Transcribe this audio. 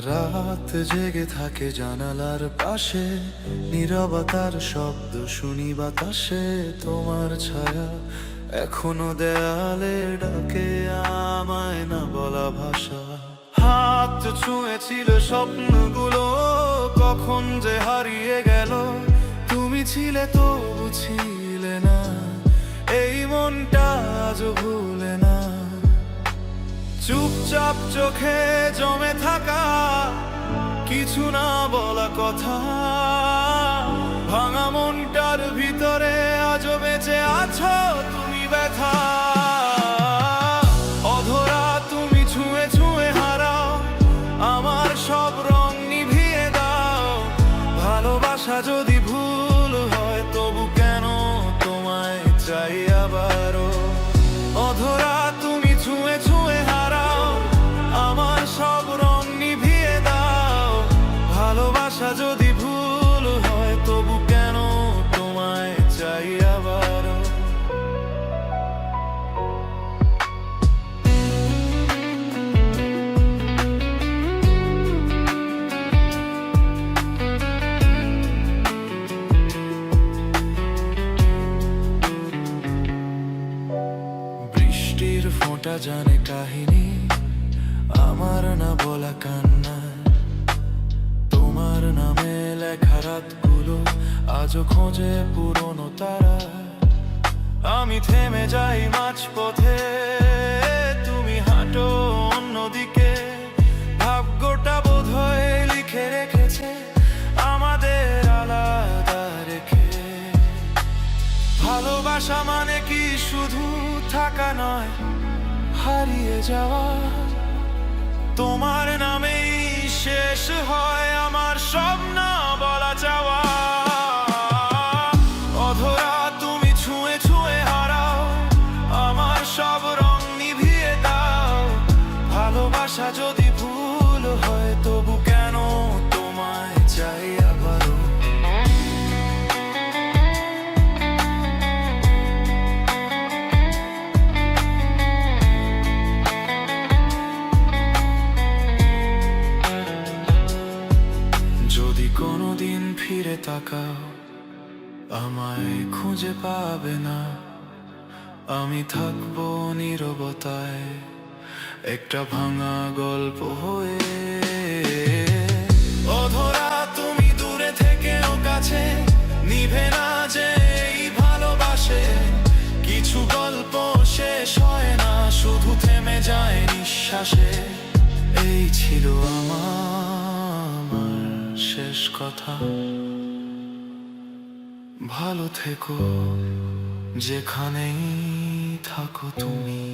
রাত জেগে থাকে জানালার পাশে, নীরবতার শব্দ শুনি বাতাসে। তোমার ছায়া এখনো দেয়ালে ডাকে আমায়, না বলা ভাষা। হাত ছুঁয়েছিল স্বপ্নগুলো, কখন যে হারিয়ে গেল। তুমি ছিলে তবু ছিলে না, এই মনটা আজও ভুলে না। চুপচাপ চোখে জমে থাকা কিছু না বলা কথা, ভাঙা মনটার ভিতরে আজও বেঁচে আছো তুমি ব্যথা। অধরা তুমি ছুঁয়ে ছুঁয়ে হারাও, আমার সব রং নিভিয়ে দাও। ভালোবাসা যদি ভুল হয় তবু কেন তোমায় চাই আবারও। অধরা তুমি ছুঁয়ে ছুঁয়ে হারাও, আমার সব রং নিভিয়ে দাও। ভালোবাসা যদি ভুল হয় তবু কেন তোমায় চাই আবারও। বৃষ্টির ফোঁটা জানে কাহিনী আমার না বলা কান্না। তোমার নামে লেখা রাতগুলো আজও খোঁজে পুরনো তারা। আমি থেমে যাই মাঝপথে, তুমি হাঁটো অন্যদিকে। ভাগ্যটা বোধহয় লিখে রেখেছে আমাদের আলাদা রেখে। ভালোবাসা মানে কি শুধু থাকা নয়, হারিয়ে যাওয়া। তোমার নামেই শেষ হয় আমার সব না বলা চাওয়া। অধরা তুমি ছুঁয়ে ছুঁয়ে হারাও, আমার সব রং নিভিয়ে দাও। ভালোবাসা যদি ভুল হয় তবু কেন তোমায় চাই আবারও। যদি কোনোদিন ফিরে তাকাও, আমায় খুঁজে পাবে না। আমি থাকবো নীরবতায়, একটা ভাঙা গল্প হয়ে। অধরা তুমি দূরে থেকেও কাছে, নিভে না যে এই ভালোবাসে। কিছু গল্প শেষ হয় না, শুধু থেমে যায় নিঃশ্বাসে। এই ছিল আমার শেষ কথা। ভালো থেকো যেখানেই থাকো তুমি।